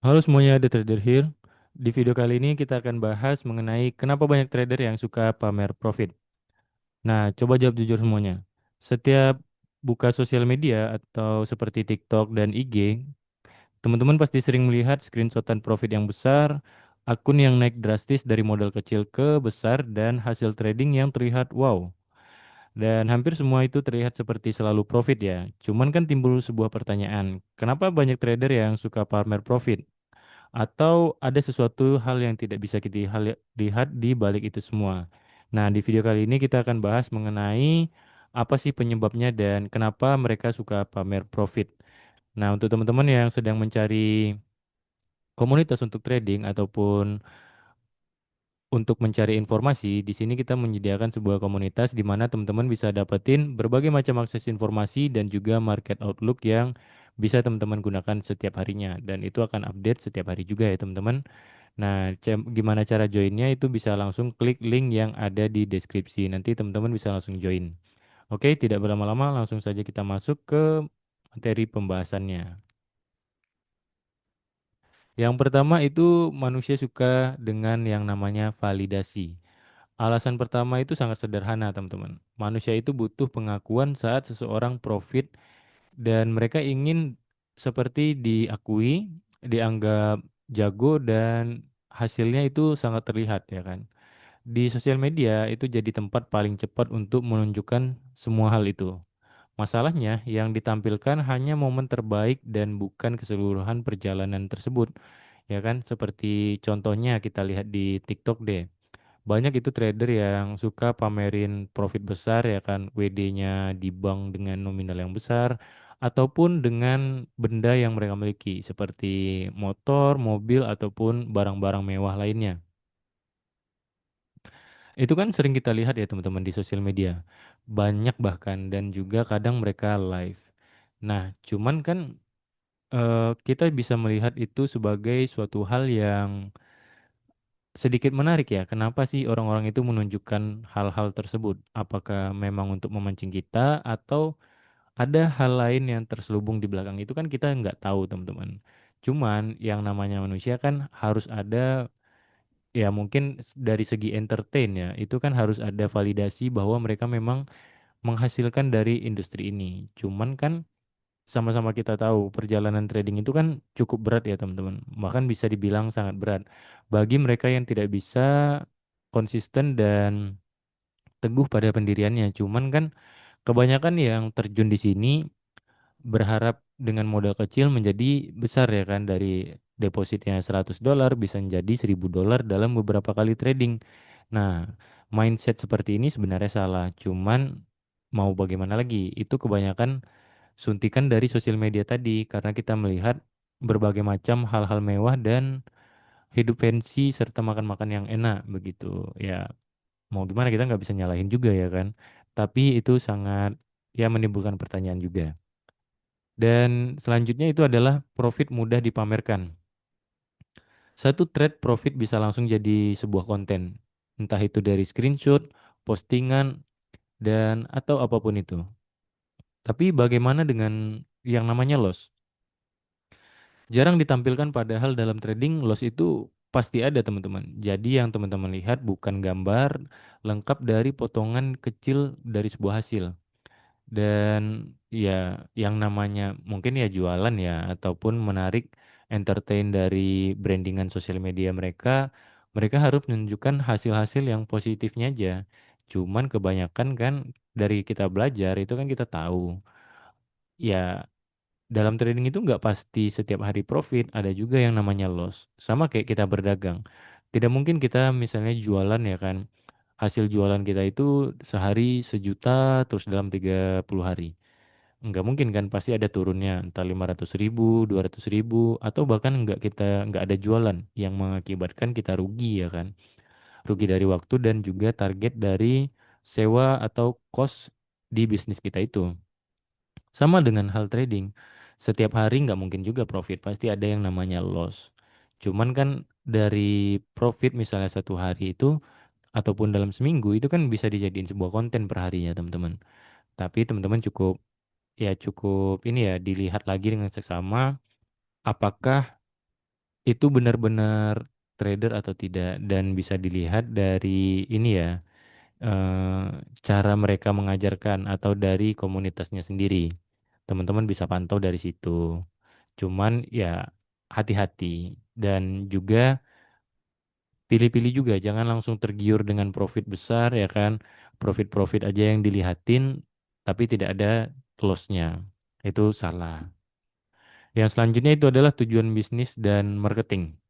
Halo semuanya, The Trader here. Di video kali ini kita akan bahas mengenai kenapa banyak trader yang suka pamer profit. Nah, coba jawab jujur semuanya. Setiap buka sosial media atau seperti TikTok dan IG, teman-teman pasti sering melihat screenshotan profit yang besar, akun yang naik drastis dari modal kecil ke besar, dan hasil trading yang terlihat wow. Dan hampir semua itu terlihat seperti selalu profit ya. Cuman kan timbul sebuah pertanyaan, kenapa banyak trader yang suka pamer profit? Atau ada sesuatu hal yang tidak bisa kita lihat di balik itu semua. Nah, di video kali ini kita akan bahas mengenai apa sih penyebabnya dan kenapa mereka suka pamer profit. Nah, untuk teman-teman yang sedang mencari komunitas untuk trading ataupun untuk mencari informasi, di sini kita menyediakan sebuah komunitas di mana teman-teman bisa dapetin berbagai macam akses informasi dan juga market outlook yang bisa teman-teman gunakan setiap harinya. Dan itu akan update setiap hari juga ya teman-teman. Nah, gimana cara joinnya itu bisa langsung klik link yang ada di deskripsi. Nanti teman-teman bisa langsung join. Oke, tidak berlama-lama, langsung saja kita masuk ke materi pembahasannya. Yang pertama itu manusia suka dengan yang namanya validasi. Alasan pertama itu sangat sederhana, teman-teman. Manusia itu butuh pengakuan saat seseorang profit dan mereka ingin seperti diakui, dianggap jago dan hasilnya itu sangat terlihat ya kan. Di sosial media itu jadi tempat paling cepat untuk menunjukkan semua hal itu. Masalahnya, yang ditampilkan hanya momen terbaik dan bukan keseluruhan perjalanan tersebut. Ya kan, seperti contohnya kita lihat di TikTok deh. Banyak itu trader yang suka pamerin profit besar ya kan, WD-nya di bank dengan nominal yang besar ataupun dengan benda yang mereka miliki seperti motor, mobil ataupun barang-barang mewah lainnya. Itu kan sering kita lihat ya teman-teman di sosial media. Banyak bahkan dan juga kadang mereka live. Nah, cuman kan kita bisa melihat itu sebagai suatu hal yang sedikit menarik ya. Kenapa sih orang-orang itu menunjukkan hal-hal tersebut? Apakah memang untuk memancing kita atau ada hal lain yang terselubung di belakang itu kan kita nggak tahu teman-teman. Cuman yang namanya manusia kan harus ada ya mungkin dari segi entertain ya itu kan harus ada validasi bahwa mereka memang menghasilkan dari industri ini. Cuman kan sama-sama kita tahu perjalanan trading itu kan cukup berat ya teman-teman. Bahkan bisa dibilang sangat berat bagi mereka yang tidak bisa konsisten dan teguh pada pendiriannya. Cuman kan kebanyakan yang terjun di sini berharap dengan modal kecil menjadi besar ya kan dari depositnya $100 bisa menjadi $1.000 dalam beberapa kali trading. Nah, mindset seperti ini sebenarnya salah. Cuman mau bagaimana lagi? Itu kebanyakan suntikan dari sosial media tadi karena kita melihat berbagai macam hal-hal mewah dan hidup fancy serta makan-makan yang enak begitu. Ya, mau gimana kita nggak bisa nyalahin juga ya kan. Tapi itu sangat ya menimbulkan pertanyaan juga. Dan selanjutnya itu adalah profit mudah dipamerkan. Satu thread profit bisa langsung jadi sebuah konten. Entah itu dari screenshot, postingan, dan atau apapun itu. Tapi bagaimana dengan yang namanya loss? Jarang ditampilkan padahal dalam trading loss itu pasti ada teman-teman. Jadi yang teman-teman lihat bukan gambar lengkap dari potongan kecil dari sebuah hasil. Dan ya yang namanya mungkin ya jualan ya ataupun menarik entertain dari brandingan sosial media mereka, mereka harus menunjukkan hasil-hasil yang positifnya aja. Cuman kebanyakan kan dari kita belajar itu kan kita tahu ya dalam trading itu nggak pasti setiap hari profit, ada juga yang namanya loss. Sama kayak kita berdagang. Tidak mungkin kita misalnya jualan ya kan, hasil jualan kita itu sehari 1 juta terus dalam 30 hari. Nggak mungkin kan, pasti ada turunnya, entah 500.000, 200.000, atau bahkan nggak ada jualan yang mengakibatkan kita rugi ya kan. Rugi dari waktu dan juga target dari sewa atau cost di bisnis kita itu. Sama dengan hal trading, setiap hari nggak mungkin juga profit, pasti ada yang namanya loss. Cuman kan dari profit misalnya 1 hari itu, ataupun dalam seminggu itu kan bisa dijadiin sebuah konten per harinya teman-teman. Tapi teman-teman cukup ya cukup ini ya dilihat lagi dengan seksama apakah itu benar-benar trader atau tidak, dan bisa dilihat dari ini ya, eh, cara mereka mengajarkan atau dari komunitasnya sendiri. Teman-teman bisa pantau dari situ. Cuman ya hati-hati, dan juga pilih-pilih juga, jangan langsung tergiur dengan profit besar ya kan. Profit-profit aja yang dilihatin tapi tidak ada loss-nya. Itu salah. Yang selanjutnya itu adalah tujuan bisnis dan marketing.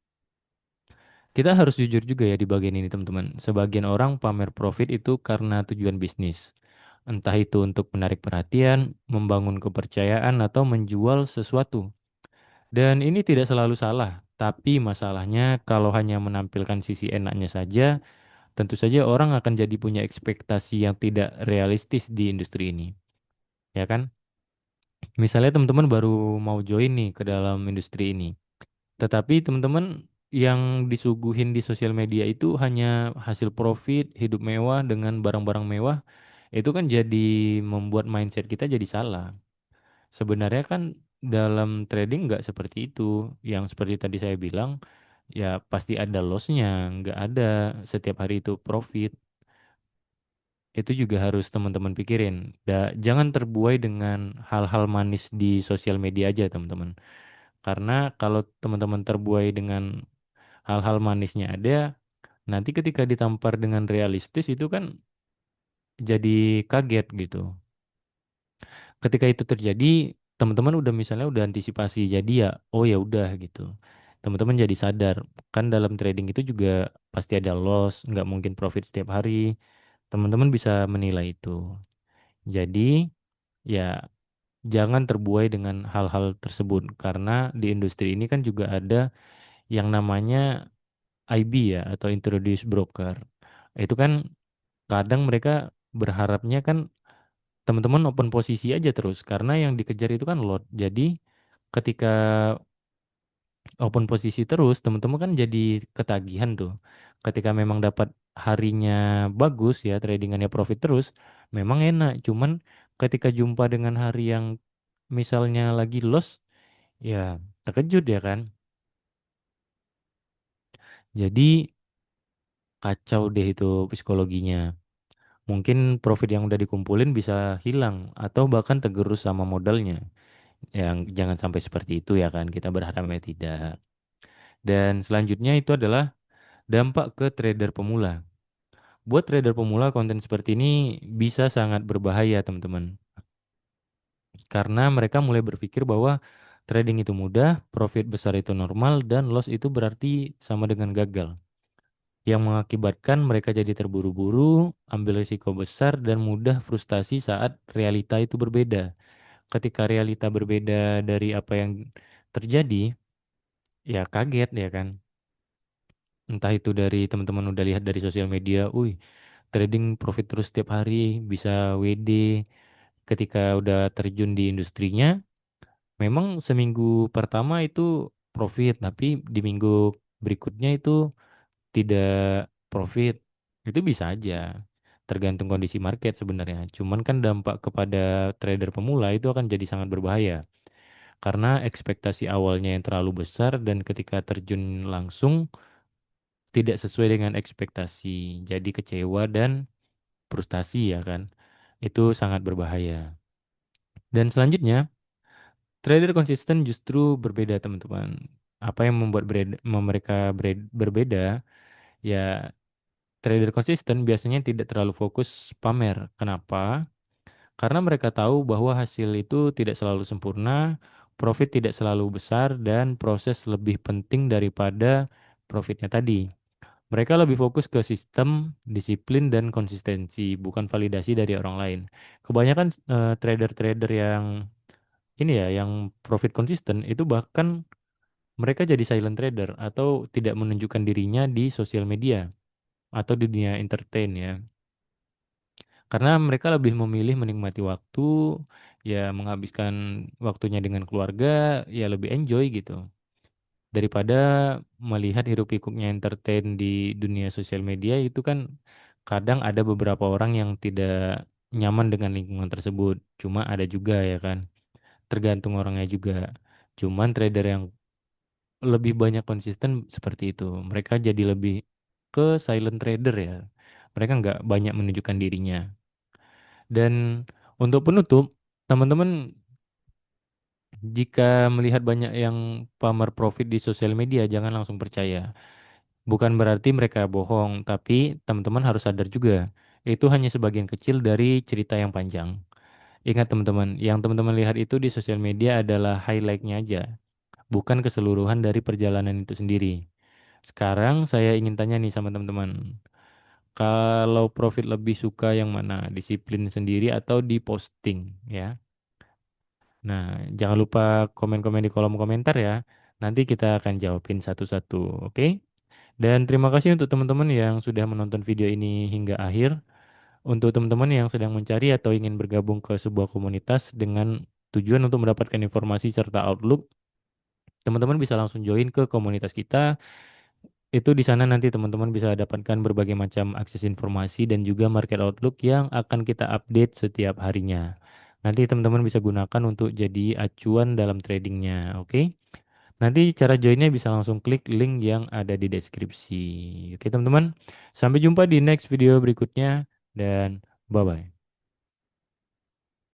Kita harus jujur juga ya di bagian ini teman-teman. Sebagian orang pamer profit itu karena tujuan bisnis. Entah itu untuk menarik perhatian, membangun kepercayaan, atau menjual sesuatu. Dan ini tidak selalu salah. Tapi masalahnya kalau hanya menampilkan sisi enaknya saja, tentu saja orang akan jadi punya ekspektasi yang tidak realistis di industri ini. Ya kan? Misalnya teman-teman baru mau join nih ke dalam industri ini. Tetapi teman-teman yang disuguhin di sosial media itu hanya hasil profit, hidup mewah dengan barang-barang mewah, itu kan jadi membuat mindset kita jadi salah. Sebenarnya kan dalam trading nggak seperti itu. Yang seperti tadi saya bilang, ya pasti ada loss-nya, nggak ada setiap hari itu profit. Itu juga harus teman-teman pikirin. Jangan terbuai dengan hal-hal manis di sosial media aja, teman-teman. Karena kalau teman-teman terbuai dengan hal-hal manisnya ada, nanti ketika ditampar dengan realistis itu kan jadi kaget gitu. Ketika itu terjadi, teman-teman udah misalnya udah antisipasi, jadi ya, oh ya udah gitu. Teman-teman jadi sadar, kan dalam trading itu juga pasti ada loss, nggak mungkin profit setiap hari. Teman-teman bisa menilai itu. Jadi ya jangan terbuai dengan hal-hal tersebut, karena di industri ini kan juga ada yang namanya IB ya, atau introduce broker. Itu kan kadang mereka berharapnya kan teman-teman open posisi aja terus, karena yang dikejar itu kan lot. Jadi ketika open posisi terus, teman-teman kan jadi ketagihan tuh. Ketika memang dapat harinya bagus ya, tradingannya profit terus, memang enak. Cuman ketika jumpa dengan hari yang misalnya lagi loss, ya terkejut ya kan. Jadi kacau deh itu psikologinya. Mungkin profit yang udah dikumpulin bisa hilang atau bahkan tergerus sama modalnya. Yang jangan sampai seperti itu ya kan, kita berharapnya tidak. Dan selanjutnya itu adalah dampak ke trader pemula. Buat trader pemula, konten seperti ini bisa sangat berbahaya teman-teman. Karena mereka mulai berpikir bahwa trading itu mudah, profit besar itu normal, dan loss itu berarti sama dengan gagal. Yang mengakibatkan mereka jadi terburu-buru, ambil risiko besar, dan mudah frustasi saat realita itu berbeda. Ketika realita berbeda dari apa yang terjadi, ya kaget ya kan. Entah itu dari teman-teman udah lihat dari sosial media, trading profit terus setiap hari, bisa WD. Ketika udah terjun di industrinya, memang seminggu pertama itu profit, tapi di minggu berikutnya itu tidak profit. Itu bisa aja. Tergantung kondisi market sebenarnya. Cuman kan dampak kepada trader pemula itu akan jadi sangat berbahaya. Karena ekspektasi awalnya yang terlalu besar dan ketika terjun langsung tidak sesuai dengan ekspektasi. Jadi kecewa dan frustasi ya kan. Itu sangat berbahaya. Dan selanjutnya, trader konsisten justru berbeda teman-teman. Apa yang membuat mereka berbeda? Ya, trader konsisten biasanya tidak terlalu fokus pamer. Kenapa? Karena mereka tahu bahwa hasil itu tidak selalu sempurna, profit tidak selalu besar, dan proses lebih penting daripada profitnya tadi. Mereka lebih fokus ke sistem, disiplin, dan konsistensi, bukan validasi dari orang lain. Kebanyakan trader-trader yang ini ya, yang profit konsisten itu bahkan mereka jadi silent trader atau tidak menunjukkan dirinya di sosial media atau di dunia entertain ya. Karena mereka lebih memilih menikmati waktu, ya menghabiskan waktunya dengan keluarga, ya lebih enjoy gitu. Daripada melihat hiruk pikuknya entertain di dunia sosial media itu kan kadang ada beberapa orang yang tidak nyaman dengan lingkungan tersebut. Cuma ada juga ya kan, tergantung orangnya juga. Cuman trader yang lebih banyak konsisten seperti itu. Mereka jadi lebih ke silent trader ya. Mereka nggak banyak menunjukkan dirinya. Dan untuk penutup, teman-teman jika melihat banyak yang pamer profit di sosial media, jangan langsung percaya. Bukan berarti mereka bohong, tapi teman-teman harus sadar juga, itu hanya sebagian kecil dari cerita yang panjang. Ingat teman-teman, yang teman-teman lihat itu di sosial media adalah highlight-nya aja, bukan keseluruhan dari perjalanan itu sendiri. Sekarang saya ingin tanya nih sama teman-teman, kalau profit lebih suka yang mana? Disiplin sendiri atau di posting ya? Nah, jangan lupa komen-komen di kolom komentar ya. Nanti kita akan jawabin satu-satu, oke? Dan terima kasih untuk teman-teman yang sudah menonton video ini hingga akhir. Untuk teman-teman yang sedang mencari atau ingin bergabung ke sebuah komunitas dengan tujuan untuk mendapatkan informasi serta outlook, teman-teman bisa langsung join ke komunitas kita. Itu di sana nanti teman-teman bisa dapatkan berbagai macam akses informasi dan juga market outlook yang akan kita update setiap harinya. Nanti teman-teman bisa gunakan untuk jadi acuan dalam tradingnya, oke? Nanti cara joinnya bisa langsung klik link yang ada di deskripsi. Oke teman-teman, sampai jumpa di next video berikutnya dan bye-bye.